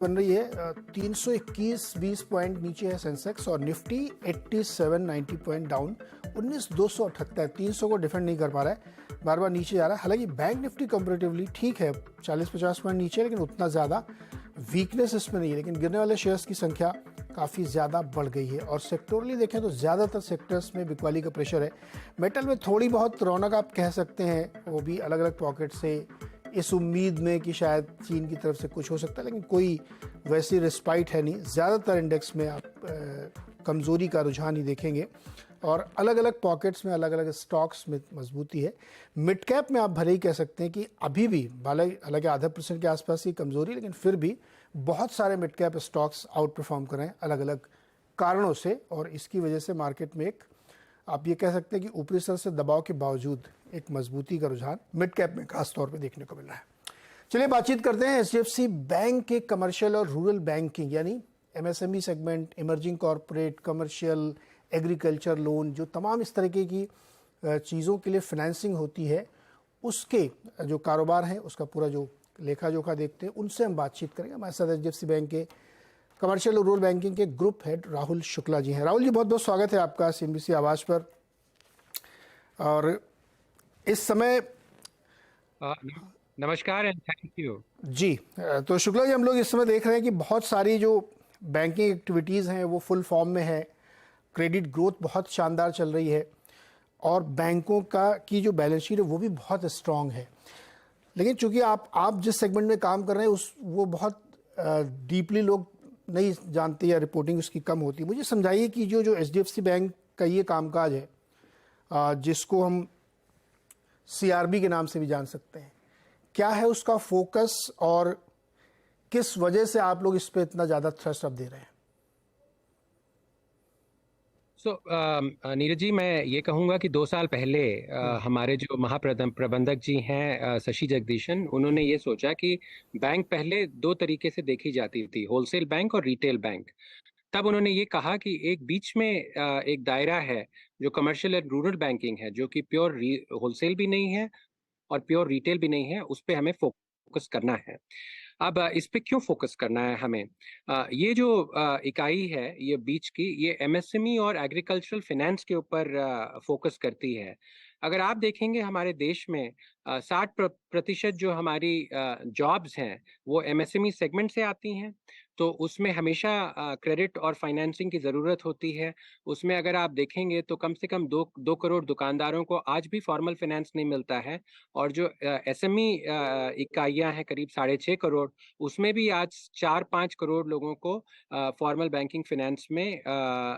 बन रही है 321-20 पॉइंट नीचे है सेंसेक्स और निफ्टी 87-90 पॉइंट डाउन 19,278 300 को डिफेंड नहीं कर पा रहा है, बार बार नीचे जा रहा है। हालांकि बैंक निफ्टी कंपेरेटिवली ठीक है, 40-50 पॉइंट नीचे है, लेकिन उतना ज़्यादा वीकनेस इसमें नहीं है। लेकिन गिरने वाले शेयर्स की संख्या काफ़ी ज़्यादा बढ़ गई है और सेक्टोरली देखें तो ज़्यादातर सेक्टर्स में बिकवाली का प्रेशर है। मेटल में थोड़ी बहुत रौनक आप कह सकते हैं, वो भी अलग अलग पॉकेट से, इस उम्मीद में कि शायद चीन की तरफ से कुछ हो सकता है, लेकिन कोई वैसी रिस्पाइट है नहीं। ज़्यादातर इंडेक्स में आप कमज़ोरी का रुझान ही देखेंगे और अलग अलग पॉकेट्स में अलग अलग स्टॉक्स में मजबूती है। मिड कैप में आप भले ही कह सकते हैं कि अभी भी हालांकि आधा % के आसपास की कमज़ोरी, लेकिन फिर भी बहुत सारे mid cap stocks out perform कर रहे हैं अलग अलग कारणों से, और इसकी वजह से मार्केट में एक आप ये कह सकते हैं कि ऊपरी स्तर से दबाव के बावजूद एक मजबूती का रुझान मिड कैप में खास तौर पे देखने को मिल रहा है। चलिए बातचीत करते हैं एचडीएफसी बैंक के कमर्शियल और रूरल बैंकिंग यानी MSME segment, emerging corporate, commercial, agriculture loan, जो तमाम इस तरीके की चीज़ों के लिए फाइनेंसिंग होती है, उसके जो कारोबार हैं उसका पूरा जो लेखा जोखा देखते हैं, उनसे हम बातचीत करेंगे। हमारे साथ एचडीएफसी बैंक के कमर्शियल और रूरल बैंकिंग के ग्रुप हेड राहुल शुक्ला जी हैं। राहुल जी, बहुत बहुत स्वागत है आपका सीएनबीसी आवाज़ पर। और इस समय नमस्कार एंड थैंक यू जी, तो शुक्ला जी, हम लोग इस समय देख रहे हैं कि बहुत सारी जो बैंकिंग एक्टिविटीज़ हैं वो फुल फॉर्म में है, क्रेडिट ग्रोथ बहुत शानदार चल रही है और बैंकों की जो बैलेंस शीट है वो भी बहुत स्ट्रांग है। लेकिन चूंकि आप जिस सेगमेंट में काम कर रहे हैं वो बहुत डीपली लोग नहीं जानते या रिपोर्टिंग उसकी कम होती है। मुझे समझाइए कि जो एचडीएफसी बैंक का ये कामकाज है, जिसको हम सीआरबी के नाम से भी जान सकते हैं, क्या है उसका फोकस और किस वजह से आप लोग इस पे इतना ज़्यादा थ्रस्ट अप दे रहे हैं? नीरज जी, मैं ये कहूँगा कि 2 साल पहले हमारे जो महाप्रबंधक जी हैं शशि जगदीशन, उन्होंने ये सोचा कि बैंक पहले 2 तरीके से देखी जाती थी, होलसेल बैंक और रिटेल बैंक। तब उन्होंने ये कहा कि एक बीच में एक दायरा है जो कमर्शियल एंड रूरल बैंकिंग है, जो कि प्योर होलसेल भी नहीं है और प्योर रिटेल भी नहीं है, उस पे हमें फोकस करना है। अब इस पे क्यों फोकस करना है हमें? ये जो इकाई है, ये बीच की, ये एमएसएमई और एग्रीकल्चरल फाइनेंस के ऊपर फोकस करती है। अगर आप देखेंगे हमारे देश में 60% जो हमारी जॉब्स हैं वो एमएसएमई सेगमेंट से आती हैं, तो उसमें हमेशा क्रेडिट और फाइनेंसिंग की ज़रूरत होती है। उसमें अगर आप देखेंगे तो कम से कम 2 करोड़ दुकानदारों को आज भी फॉर्मल फाइनेंस नहीं मिलता है, और जो एसएमई इकाइयां हैं करीब 6.5 करोड़, उसमें भी आज 4-5 करोड़ लोगों को फॉर्मल बैंकिंग फाइनेंस में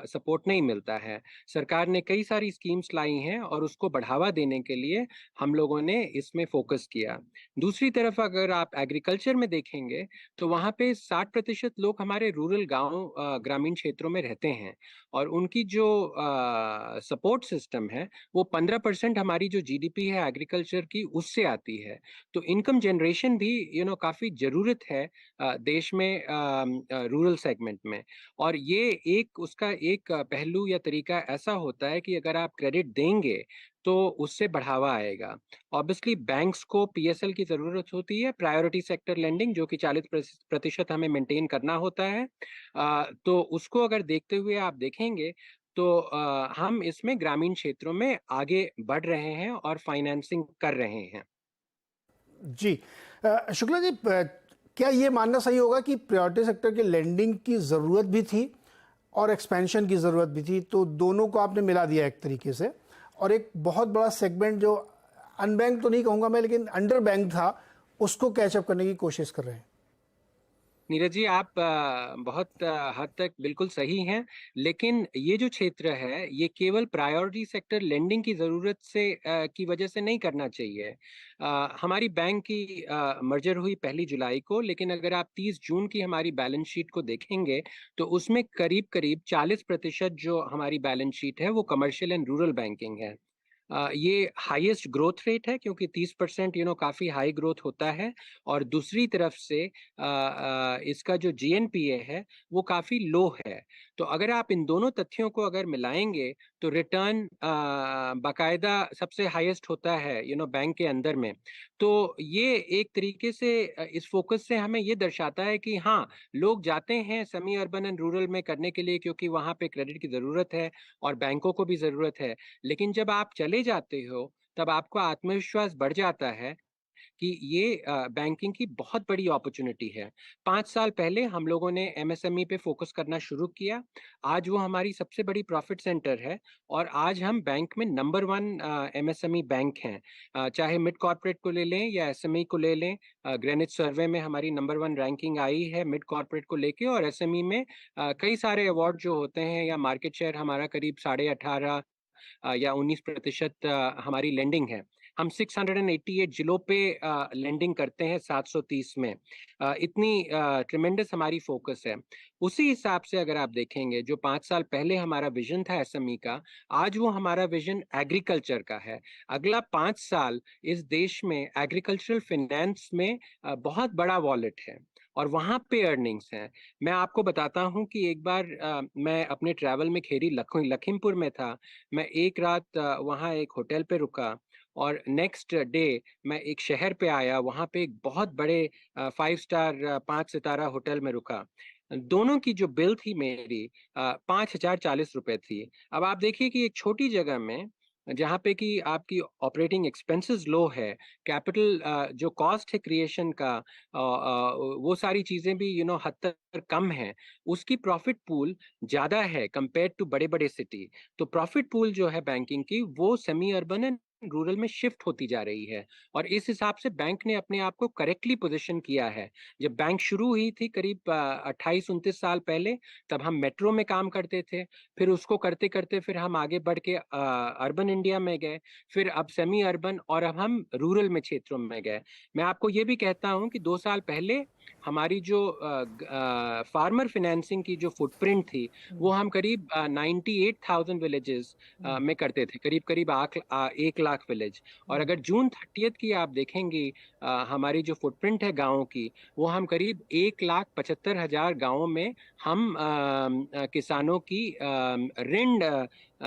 सपोर्ट नहीं मिलता है। सरकार ने कई सारी स्कीम्स लाई हैं और उसको बढ़ावा देने के लिए हम लोगों ने इसमें फोकस किया। दूसरी तरफ अगर आप एग्रीकल्चर में देखेंगे तो वहाँ पे 60% लोग हमारे रूरल गांव ग्रामीण क्षेत्रों में रहते हैं, और उनकी जो सपोर्ट सिस्टम है वो 15% हमारी जो जीडीपी है एग्रीकल्चर की उससे आती है। तो इनकम जनरेशन भी काफी जरूरत है देश में रूरल सेगमेंट में। और ये उसका एक पहलू या तरीका ऐसा होता है कि अगर आप क्रेडिट देंगे तो उससे बढ़ावा आएगा। ऑब्वियसली बैंक्स को पीएसएल की जरूरत होती है, प्रायोरिटी सेक्टर लेंडिंग, जो कि 40% हमें मेंटेन करना होता है। तो उसको अगर देखते हुए आप देखेंगे तो हम इसमें ग्रामीण क्षेत्रों में आगे बढ़ रहे हैं और फाइनेंसिंग कर रहे हैं। जी, शुक्ला जी, क्या ये मानना सही होगा कि प्रायोरिटी सेक्टर के लेंडिंग की ज़रूरत भी थी और एक्सपेंशन की ज़रूरत भी थी, तो दोनों को आपने मिला दिया एक तरीके से, और एक बहुत बड़ा सेगमेंट जो अनबैंक तो नहीं कहूँगा मैं, लेकिन अंडर बैंक था, उसको कैचअप करने की कोशिश कर रहे हैं? नीरज जी, आप बहुत हद तक बिल्कुल सही हैं, लेकिन ये जो क्षेत्र है ये केवल प्रायोरिटी सेक्टर लेंडिंग की ज़रूरत से की वजह से नहीं करना चाहिए। हमारी बैंक की मर्जर हुई 1 जुलाई को, लेकिन अगर आप 30 जून की हमारी बैलेंस शीट को देखेंगे तो उसमें करीब करीब 40% जो हमारी बैलेंस शीट है वो कमर्शियल एंड रूरल बैंकिंग है। ये हाईएस्ट ग्रोथ रेट है क्योंकि 30% काफी हाई ग्रोथ होता है। और दूसरी तरफ से इसका जो जीएनपीए है वो काफी लो है। तो अगर आप इन दोनों तथ्यों को अगर मिलाएंगे तो रिटर्न बाकायदा सबसे हाईएस्ट होता है बैंक के अंदर में। तो ये एक तरीके से इस फोकस से हमें ये दर्शाता है कि हाँ, लोग जाते हैं सेमी अर्बन एंड रूरल में करने के लिए क्योंकि वहाँ पे क्रेडिट की ज़रूरत है और बैंकों को भी ज़रूरत है। लेकिन जब आप चले जाते हो तब आपका आत्मविश्वास बढ़ जाता है कि ये बैंकिंग की बहुत बड़ी अपॉर्चुनिटी है। 5 साल पहले हम लोगों ने एमएसएमई पे फोकस करना शुरू किया। आज वो हमारी सबसे बड़ी प्रॉफिट सेंटर है और आज हम बैंक में नंबर 1 एमएसएमई बैंक हैं। चाहे मिड कॉर्पोरेट को ले लें या एसएमई को ले लें, ग्रेनिच सर्वे में हमारी नंबर 1 रैंकिंग आई है मिड कॉर्पोरेट को लेके। और एसएमई में कई सारे अवार्ड जो होते हैं या मार्केट शेयर हमारा करीब 18.5 या 19% हमारी लेंडिंग है। हम 688 जिलों पे लेंडिंग करते हैं 730 में। इतनी ट्रिमेंडस हमारी फोकस है। उसी हिसाब से अगर आप देखेंगे जो 5 साल पहले हमारा विजन था एसएमई का, आज वो हमारा विजन एग्रीकल्चर का है। अगला 5 साल इस देश में एग्रीकल्चरल फिनेंस में बहुत बड़ा वॉलेट है और वहाँ पे अर्निंग्स हैं। मैं आपको बताता हूँ कि एक बार मैं अपने ट्रैवल में खेरी लखीमपुर में था। मैं एक रात वहाँ एक होटल पे रुका और नेक्स्ट डे मैं एक शहर पे आया, वहाँ पे एक बहुत बड़े 5 स्टार 5 सितारा होटल में रुका। दोनों की जो बिल थी मेरी 5,040 रुपए थी। अब आप देखिए कि एक छोटी जगह में जहाँ पे कि आपकी ऑपरेटिंग एक्सपेंसेस लो है, कैपिटल जो कॉस्ट है क्रिएशन का वो सारी चीजें भी हद तक कम है, उसकी प्रॉफिट पूल ज्यादा है कंपेयर टू बड़े बड़े सिटी। तो प्रॉफिट पूल जो है बैंकिंग की वो सेमी अर्बन एंड रूरल में शिफ्ट होती जा रही है। और इस हिसाब से बैंक ने अपने आप को करेक्टली पोजीशन किया है। जब बैंक शुरू हुई थी करीब 28-29 साल पहले, तब हम मेट्रो में काम करते थे। फिर उसको करते करते फिर हम आगे बढ़ के अर्बन इंडिया में गए, फिर अब सेमी अर्बन और अब हम रूरल में क्षेत्रों में गए। मैं आपको ये भी कहता हूँ कि 2 साल पहले हमारी जो फार्मर फाइनेंसिंग की जो फुटप्रिंट थी वो हम करीब 98,000 विलेजेस में करते थे, करीब करीब 1 लाख विलेज। और अगर जून 30 की आप देखेंगे हमारी जो फुटप्रिंट है गाँव की, वो हम करीब 1,75,000 गाँवों में हम किसानों की ऋण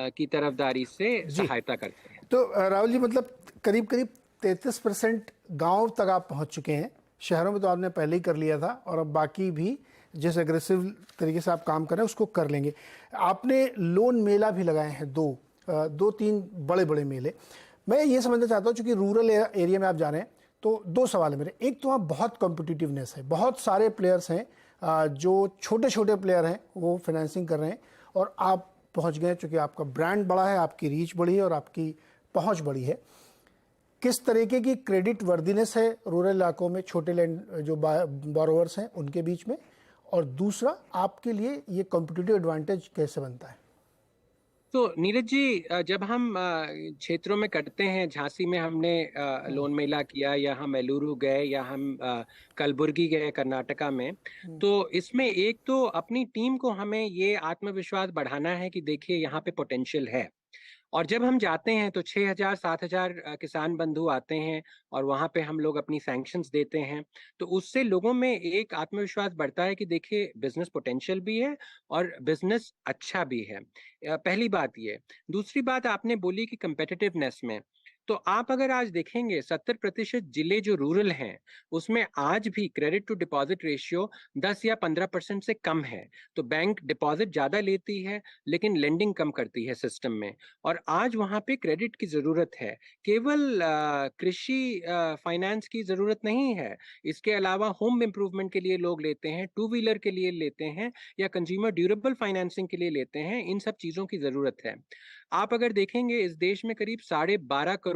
की तरफदारी से जी। सहायता करते हैं। तो राहुल जी, मतलब करीब करीब 33% गाँव तक आप पहुंच चुके हैं। शहरों में तो आपने पहले ही कर लिया था और अब बाकी भी जिस एग्रेसिव तरीके से आप काम कर रहे हैं उसको कर लेंगे। आपने लोन मेला भी लगाए हैं, दो तीन बड़े बड़े मेले। मैं ये समझना चाहता हूँ, चूँकि रूरल एरिया में आप जा रहे हैं, तो 2 सवाल है मेरे। एक तो वहाँ बहुत कॉम्पिटिटिवनेस है, बहुत सारे प्लेयर्स हैं, जो छोटे छोटे प्लेयर हैं वो फाइनेंसिंग कर रहे हैं और आप पहुँच गए चूँकि आपका ब्रांड बड़ा है, आपकी रीच बड़ी है और आपकी पहुँच बड़ी है। किस तरीके की क्रेडिट वर्दीनेस है रूरल इलाकों में छोटे लैंड जो बोरोवर्स हैं उनके बीच में, और दूसरा आपके लिए ये कॉम्पिटिटिव एडवांटेज कैसे बनता है? तो नीरज जी, जब हम क्षेत्रों में करते हैं, झांसी में हमने लोन मेला किया या हम एलुरु गए या हम कलबुर्गी गए कर्नाटका में, तो इसमें एक तो अपनी टीम को हमें ये आत्मविश्वास बढ़ाना है कि देखिए यहाँ पे पोटेंशियल है। और जब हम जाते हैं तो 6,000-7,000 किसान बंधु आते हैं और वहाँ पे हम लोग अपनी सैंक्शंस देते हैं। तो उससे लोगों में एक आत्मविश्वास बढ़ता है कि देखिए बिजनेस पोटेंशियल भी है और बिजनेस अच्छा भी है। पहली बात ये। दूसरी बात आपने बोली कि कंपेटिटिवनेस में, तो आप अगर आज देखेंगे 70% जिले जो रूरल हैं उसमें आज भी क्रेडिट टू डिपॉजिट रेशियो 10 या 15% से कम है। तो बैंक डिपॉजिट ज्यादा लेती है लेकिन लेंडिंग कम करती है सिस्टम में। और आज वहाँ पे क्रेडिट की जरूरत है, केवल कृषि फाइनेंस की जरूरत नहीं है। इसके अलावा होम इम्प्रूवमेंट के लिए लोग लेते हैं, टू व्हीलर के लिए लेते हैं या कंज्यूमर ड्यूरेबल फाइनेंसिंग के लिए लेते हैं। इन सब चीजों की जरूरत है। आप अगर देखेंगे इस देश में करीब 12.5 करोड़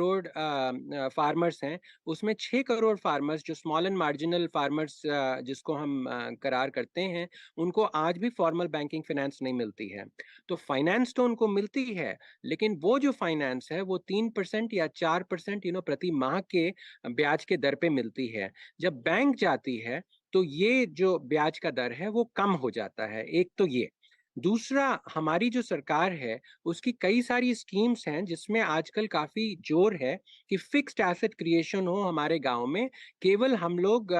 फार्मर्स हैं, उसमें 6 करोड़ फार्मर्स जो स्मॉल एंड मार्जिनल फार्मर्स जिसको हम करार करते हैं, उनको आज भी फॉर्मल बैंकिंग फाइनेंस नहीं मिलती है। तो फाइनेंस तो उनको मिलती है, लेकिन वो जो फाइनेंस है वो 3% या 4% प्रति माह के ब्याज के दर पे मिलती है। जब बैंक जाती है तो ये जो ब्याज का दर है वो कम हो जाता है। एक तो ये। दूसरा, हमारी जो सरकार है उसकी कई सारी स्कीम्स हैं जिसमें आजकल काफी जोर है कि फिक्स्ड एसेट क्रिएशन हो हमारे गांव में। केवल हम लोग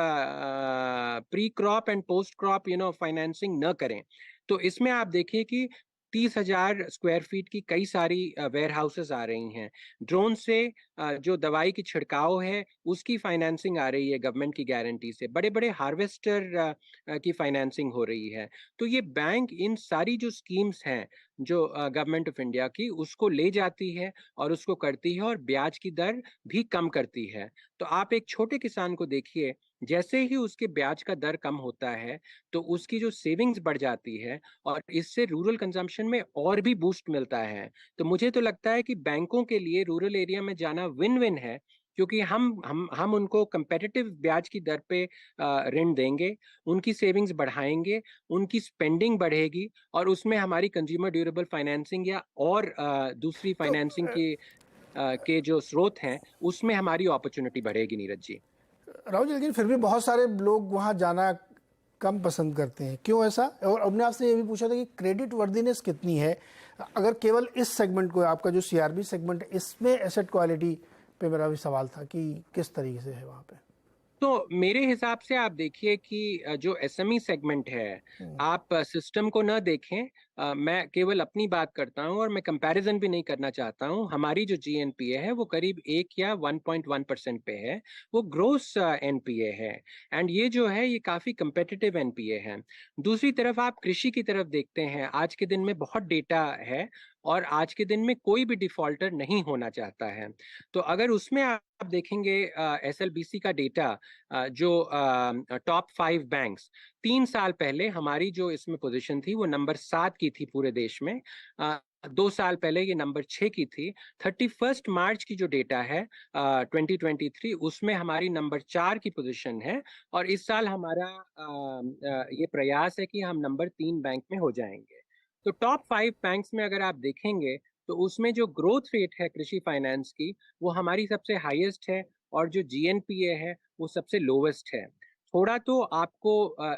pre crop and post crop financing न करें। तो इसमें आप देखिए कि 30,000 स्क्वायर फीट की कई सारी वेयर हाउसेस आ रही हैं। ड्रोन से जो दवाई की छिड़काव है उसकी फाइनेंसिंग आ रही है गवर्नमेंट की गारंटी से। बड़े बड़े हार्वेस्टर की फाइनेंसिंग हो रही है। तो ये बैंक इन सारी जो स्कीम्स हैं जो गवर्नमेंट ऑफ इंडिया की, उसको ले जाती है और उसको करती है, और ब्याज की दर भी कम करती है। तो आप एक छोटे किसान को देखिए, जैसे ही उसके ब्याज का दर कम होता है तो उसकी जो सेविंग्स बढ़ जाती है, और इससे रूरल कंजम्पशन में और भी बूस्ट मिलता है। तो मुझे तो लगता है कि बैंकों के लिए रूरल एरिया में जाना विन विन है, क्योंकि हम उनको कंपेटिटिव ब्याज की दर पे ऋण देंगे, उनकी सेविंग्स बढ़ाएंगे, उनकी स्पेंडिंग बढ़ेगी, और उसमें हमारी कंज्यूमर ड्यूरेबल फाइनेंसिंग या और दूसरी तो फाइनेंसिंग के जो स्रोत हैं उसमें हमारी अपॉर्चुनिटी बढ़ेगी, नीरज जी। राहुल जी, लेकिन फिर भी बहुत सारे लोग वहाँ जाना कम पसंद करते हैं, क्यों ऐसा? और हमने आपसे ये भी पूछा था कि क्रेडिट वर्दीनेस कितनी है, अगर केवल इस सेगमेंट को, आपका जो सीआरबी सेगमेंट है, इसमें एसेट क्वालिटी पे मेरा भी सवाल था कि किस तरीके से है वहाँ पे। तो मेरे हिसाब से आप देखिए कि जो एसएमई सेगमेंट है, आप सिस्टम को न देखें। मैं केवल अपनी बात करता हूं, और मैं कंपैरिजन भी नहीं करना चाहता हूं। हमारी जो जीएनपीए है वो करीब 1 या 1.1% पे है। वो ग्रोस एनपीए है, एंड ये जो है ये काफी कंपेटिटिव एनपीए है। दूसरी तरफ आप कृषि की तरफ देखते हैं, आज के दिन में बहुत डेटा है, और आज के दिन में कोई भी डिफॉल्टर नहीं होना चाहता है। तो अगर उसमें आप देखेंगे एसएलबीसी का डेटा, जो टॉप 5 बैंक्स, 3 साल पहले हमारी जो इसमें पोजीशन थी वो नंबर 7 की थी पूरे देश में। 2 साल पहले ये नंबर 6 की थी। 31 मार्च की जो डेटा है 2023, उसमें हमारी नंबर 4 की पोजीशन है। और इस साल हमारा ये प्रयास है कि हम नंबर 3 बैंक में हो जाएंगे। तो टॉप 5 बैंक्स में अगर आप देखेंगे तो उसमें जो ग्रोथ रेट है कृषि फाइनेंस की, वो हमारी सबसे हाईएस्ट है, और जो जीएनपीए है वो सबसे लोवेस्ट है। थोड़ा तो आपको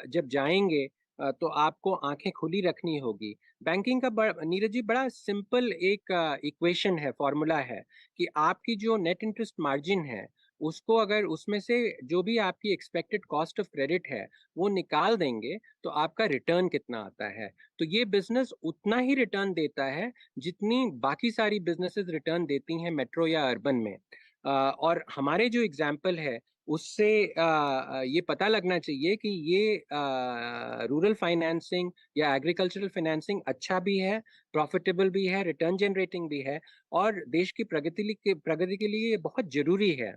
जब जाएंगे तो आपको आंखें खुली रखनी होगी। बैंकिंग का नीरज जी बड़ा सिंपल एक इक्वेशन है, फॉर्मूला है, कि आपकी जो नेट इंटरेस्ट मार्जिन है उसको अगर उसमें से जो भी आपकी एक्सपेक्टेड कॉस्ट ऑफ क्रेडिट है वो निकाल देंगे तो आपका रिटर्न कितना आता है। तो ये बिजनेस उतना ही रिटर्न देता है जितनी बाकी सारी बिजनेसेस रिटर्न देती हैं मेट्रो या अर्बन में। और हमारे जो एग्जाम्पल है उससे ये पता लगना चाहिए कि ये रूरल फाइनेंसिंग या एग्रीकल्चरल फाइनेंसिंग अच्छा भी है, प्रॉफिटेबल भी है, रिटर्न जनरेटिंग भी है, और देश की प्रगति के लिए ये बहुत जरूरी है।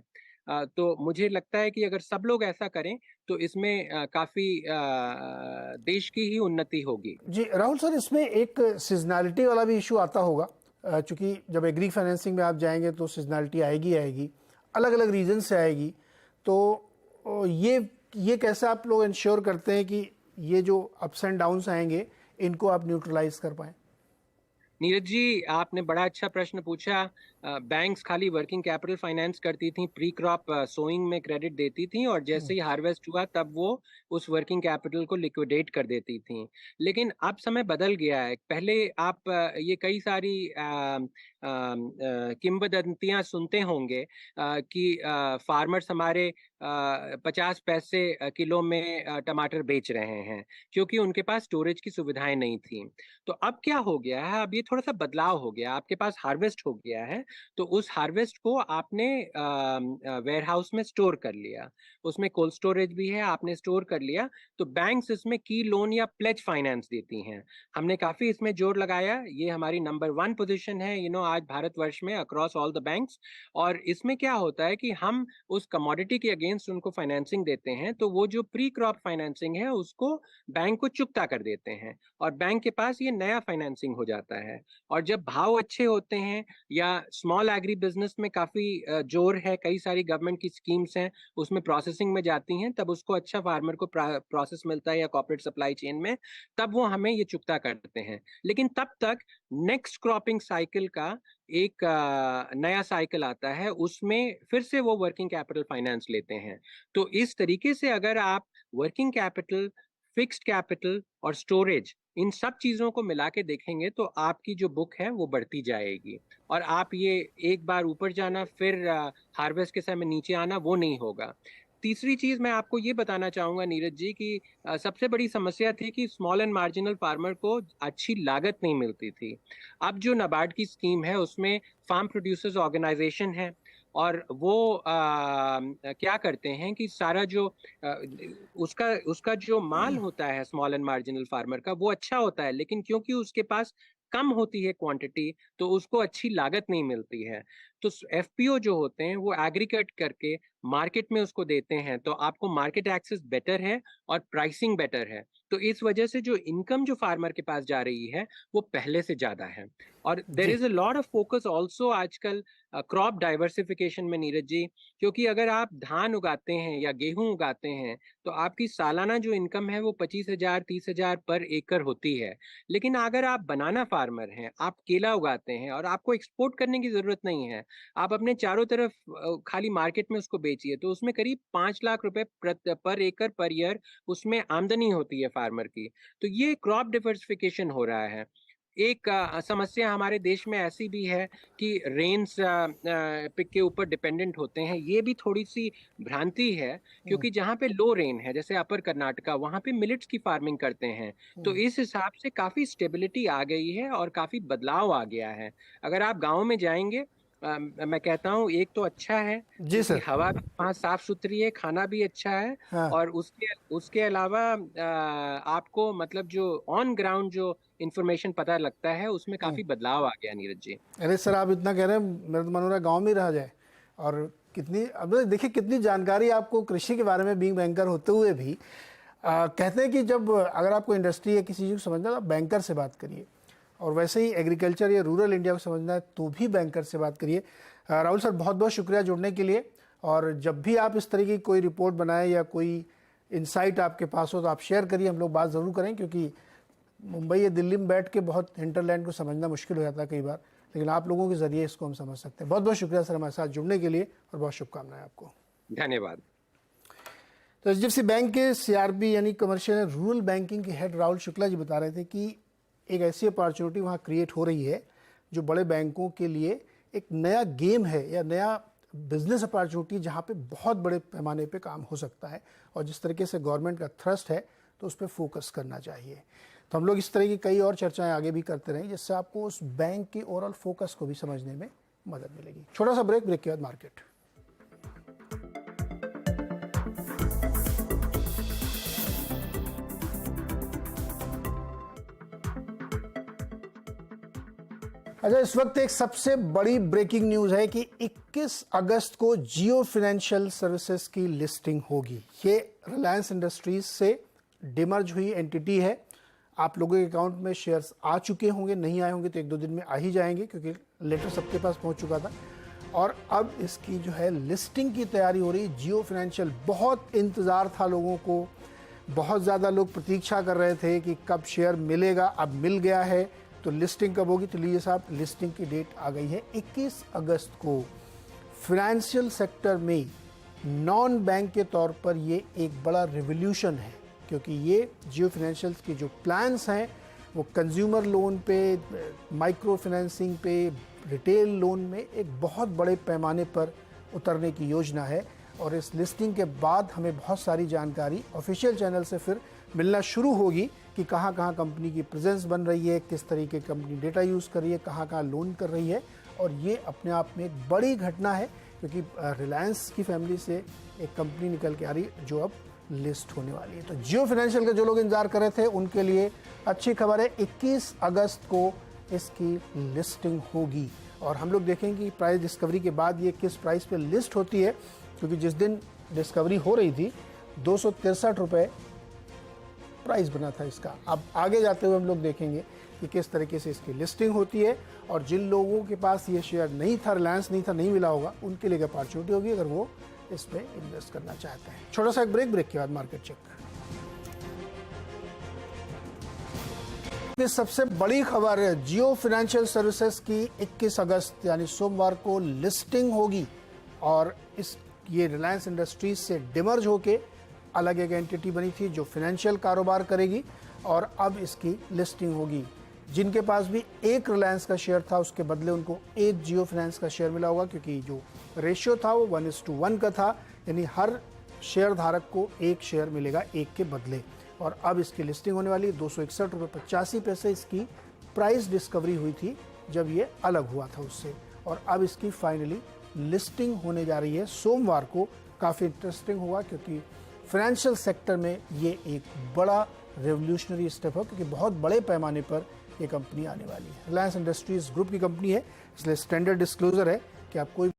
तो मुझे लगता है कि अगर सब लोग ऐसा करें तो इसमें काफी देश की ही उन्नति होगी। जी राहुल सर, इसमें एक सीजनैलिटी वाला भी इशू आता होगा, चूंकि जब एग्री फाइनेंसिंग में आप जाएंगे तो सीजनैलिटी आएगी आएगी, अलग अलग रीजन से आएगी। तो ये कैसे आप लोग इंश्योर करते हैं कि ये जो अप्स एंड डाउन्स आएंगे इनको आप न्यूट्रलाइज कर पाएं? नीरज जी, आपने बड़ा अच्छा प्रश्न पूछा। बैंक्स खाली वर्किंग कैपिटल फाइनेंस करती थी, प्री क्रॉप सोइंग में क्रेडिट देती थी, और जैसे ही हार्वेस्ट हुआ तब वो उस वर्किंग कैपिटल को लिक्विडेट कर देती थी। लेकिन अब समय बदल गया है। पहले आप ये कई सारी किंवदंतियां सुनते होंगे कि फार्मर्स हमारे 50 पैसे किलो में टमाटर बेच रहे हैं, क्योंकि उनके पास स्टोरेज की सुविधाएं नहीं थी। तो अब क्या हो गया है, अब ये थोड़ा सा बदलाव हो गया, आपके पास हार्वेस्ट हो गया है, तो उस हार्वेस्ट को आपने वेयर हाउस में स्टोर कर लिया, उसमें कोल्ड स्टोरेज भी है, आपने स्टोर कर लिया। तो बैंक्स इसमें की लोन या प्लेज फाइनेंस देती हैं। हमने काफी इसमें जोर लगाया, ये हमारी नंबर 1 पोजीशन है आज भारतवर्ष में अक्रॉस ऑल द बैंक्स। और इसमें क्या होता है कि हम उस कमोडिटी के अगेंस्ट उनको फाइनेंसिंग देते हैं, तो वो जो प्री क्रॉप फाइनेंसिंग है उसको बैंक को चुकता कर देते हैं, और बैंक के पास ये नया फाइनेंसिंग हो जाता है। और जब भाव अच्छे होते हैं, या स्मॉल एग्री बिजनेस में काफी जोर है, कई सारी गवर्नमेंट की स्कीम्स हैं उसमें प्रोसेसिंग में जाती हैं, तब उसको अच्छा फार्मर को प्रोसेस मिलता है या कॉर्पोरेट सप्लाई चेन में, तब वो हमें ये चुकता करते हैं। लेकिन तब तक नेक्स्ट क्रॉपिंग साइकिल का एक नया साइकिल आता है, उसमें फिर से वो वर्किंग कैपिटल फाइनेंस लेते हैं। तो इस तरीके से अगर आप वर्किंग कैपिटल फिक्स्ड कैपिटल और स्टोरेज, इन सब चीज़ों को मिला के देखेंगे तो आपकी जो बुक है वो बढ़ती जाएगी, और आप ये एक बार ऊपर जाना फिर हार्वेस्ट के समय नीचे आना वो नहीं होगा। तीसरी चीज़ मैं आपको ये बताना चाहूँगा नीरज जी कि सबसे बड़ी समस्या थी कि स्मॉल एंड मार्जिनल फार्मर को अच्छी लागत नहीं मिलती थी। अब जो नाबार्ड की स्कीम है उसमें फार्म प्रोड्यूसर्स ऑर्गेनाइजेशन है, और वो क्या करते हैं कि सारा जो आ, उसका उसका जो माल होता है स्मॉल एंड मार्जिनल फार्मर का वो अच्छा होता है, लेकिन क्योंकि उसके पास कम होती है क्वांटिटी तो उसको अच्छी लागत नहीं मिलती है। तो एफपीओ जो होते हैं वो एग्रीगेट करके मार्केट में उसको देते हैं, तो आपको मार्केट एक्सेस बेटर है और प्राइसिंग बेटर है। तो इस वजह से जो इनकम जो फार्मर के पास जा रही है वो पहले से ज्यादा है। और देर जी। Is a lot of focus also आजकल क्रॉप डाइवर्सिफिकेशन में नीरज जी, क्योंकि अगर आप धान उगाते हैं या गेहूं उगाते हैं तो आपकी सालाना जो इनकम है वो 25,000 30,000 पर एकड़ होती है। लेकिन अगर आप बनाना फार्मर हैं, आप केला उगाते हैं और आपको एक्सपोर्ट करने की जरूरत नहीं है, आप अपने चारों तरफ खाली मार्केट में उसको बेचिए, तो उसमें करीब 5 लाख रुपए पर एकड़ पर ईयर उसमें आमदनी होती है फार्मर की। तो ये क्रॉप डिवर्सिफिकेशन हो रहा है। एक समस्या हमारे देश में ऐसी भी है कि रेन्स पिक के ऊपर डिपेंडेंट होते हैं, ये भी थोड़ी सी भ्रांति है, हम्म, क्योंकि जहाँ पे लो रेन है जैसे अपर कर्नाटका, वहाँ पे मिलेट्स की फार्मिंग करते हैं। तो हम्म। इस हिसाब से काफी स्टेबिलिटी आ गई है और काफी बदलाव आ गया है। अगर आप गाँव में जाएंगे, मैं कहता हूँ एक तो अच्छा है जी क्योंकि सर। हवा भी वहाँ साफ सुथरी है, खाना भी अच्छा है, हाँ। और उसके उसके अलावा आपको मतलब जो ऑन ग्राउंड जो इंफॉर्मेशन पता लगता है उसमें हम्म। काफी बदलाव आ गया नीरज जी। अरे सर, आप इतना कह रहे हैं, मेरा तो मन हो रहा है गाँव में ही रहा जाए। और कितनी, अब देखिए कितनी जानकारी आपको कृषि के बारे में, बीइंग बैंकर होते हुए भी। कहते हैं कि जब अगर आपको इंडस्ट्री या किसी चीज़ को समझना है तो आप बैंकर से बात करिए, और वैसे ही एग्रीकल्चर या रूरल इंडिया को समझना है तो भी बैंकर से बात करिए। राहुल सर, बहुत बहुत शुक्रिया जुड़ने के लिए। और जब भी आप इस तरह की कोई रिपोर्ट बनाएं या कोई इंसाइट आपके पास हो तो आप शेयर करिए, हम लोग बात ज़रूर करें, क्योंकि मुंबई या दिल्ली में बैठ के बहुत हिंटरलैंड को समझना मुश्किल हो जाता है कई बार, लेकिन आप लोगों के ज़रिए इसको हम समझ सकते हैं। बहुत बहुत शुक्रिया सर हमारे साथ जुड़ने के लिए, और बहुत शुभकामनाएं आपको। धन्यवाद। तो एचडीएफसी बैंक के सीआरबी यानी कमर्शियल एंड रूरल बैंकिंग के हेड राहुल शुक्ला जी बता रहे थे कि एक ऐसी अपॉर्चुनिटी वहाँ क्रिएट हो रही है जो बड़े बैंकों के लिए एक नया गेम है या नया बिजनेस अपॉर्चुनिटी, जहाँ पे बहुत बड़े पैमाने पे काम हो सकता है, और जिस तरीके से गवर्नमेंट का थ्रस्ट है तो उस पर फोकस करना चाहिए। तो हम लोग इस तरह की कई और चर्चाएं आगे भी करते रहें, जिससे आपको उस बैंक के ओवरऑल फोकस को भी समझने में मदद मिलेगी। छोटा सा ब्रेक के बाद मार्केट। अच्छा, इस वक्त एक सबसे बड़ी ब्रेकिंग न्यूज है कि 21 अगस्त को जियो फाइनेंशियल सर्विसेज की लिस्टिंग होगी। ये रिलायंस इंडस्ट्रीज से डिमर्ज हुई एंटिटी है। आप लोगों के अकाउंट में शेयर्स आ चुके होंगे, नहीं आए होंगे तो एक दो दिन में आ ही जाएंगे, क्योंकि लेटर सबके पास पहुंच चुका था। और अब इसकी जो है लिस्टिंग की तैयारी हो रही। जियो फाइनेंशियल, बहुत इंतज़ार था लोगों को, बहुत ज़्यादा लोग प्रतीक्षा कर रहे थे कि कब शेयर मिलेगा, अब मिल गया है। तो लिस्टिंग कब होगी? तो लीजिए साहब, लिस्टिंग की डेट आ गई है 21 अगस्त को। फाइनेंशियल सेक्टर में नॉन बैंक के तौर पर ये एक बड़ा रिवोल्यूशन है, क्योंकि ये जियो फाइनेंशियल के जो प्लान्स हैं वो कंज्यूमर लोन पे, माइक्रो फाइनेंसिंग पे, रिटेल लोन में एक बहुत बड़े पैमाने पर उतरने की योजना है। और इस लिस्टिंग के बाद हमें बहुत सारी जानकारी ऑफिशियल चैनल से फिर मिलना शुरू होगी कि कहाँ कहाँ कंपनी की प्रेजेंस बन रही है, किस तरीके कंपनी डेटा यूज़ कर रही है, कहाँ कहाँ लोन कर रही है। और ये अपने आप में एक बड़ी घटना है, क्योंकि रिलायंस की फैमिली से एक कंपनी निकल के आ रही है जो अब लिस्ट होने वाली है। तो जियो फाइनेंशियल के जो लोग इंतजार कर रहे थे उनके लिए अच्छी खबर है, 21 अगस्त को इसकी लिस्टिंग होगी। और हम लोग देखेंगे कि प्राइस डिस्कवरी के बाद ये किस प्राइस पे लिस्ट होती है, क्योंकि जिस दिन डिस्कवरी हो रही थी 263 रुपये प्राइस बना था इसका। अब आगे जाते हुए हम लोग देखेंगे कि किस तरीके से इसकी लिस्टिंग होती है, और जिन लोगों के पास ये शेयर नहीं था, रिलायंस नहीं था, नहीं मिला होगा, उनके लिए अपॉर्चुनिटी होगी अगर वो इस पर इन्वेस्ट करना चाहते हैं। छोटा सा एक ब्रेक के बाद मार्केट चेक। सबसे बड़ी खबर है, जियो फाइनेंशियल सर्विसेज की 21 अगस्त यानी सोमवार को लिस्टिंग होगी, और ये रिलायंस इंडस्ट्रीज से डिमर्ज होके अलग एक एंटिटी बनी थी जो फाइनेंशियल कारोबार करेगी और अब इसकी लिस्टिंग होगी। जिनके पास भी एक रिलायंस का शेयर था उसके बदले उनको एक जियो फाइनेंस का शेयर मिला होगा, क्योंकि जो रेशियो था वो 1:1 का था, यानी हर शेयर धारक को एक शेयर मिलेगा एक के बदले। और अब इसकी लिस्टिंग होने वाली 261.85 इसकी प्राइस डिस्कवरी हुई थी जब ये अलग हुआ था उससे, और अब इसकी फाइनली लिस्टिंग होने जा रही है सोमवार को। काफ़ी इंटरेस्टिंग होगा क्योंकि फाइनेंशियल सेक्टर में ये एक बड़ा रेवोल्यूशनरी स्टेप है, क्योंकि बहुत बड़े पैमाने पर ये कंपनी आने वाली है। रिलायंस इंडस्ट्रीज ग्रुप की कंपनी है, इसलिए स्टैंडर्ड डिस्क्लोजर है कि आप कोई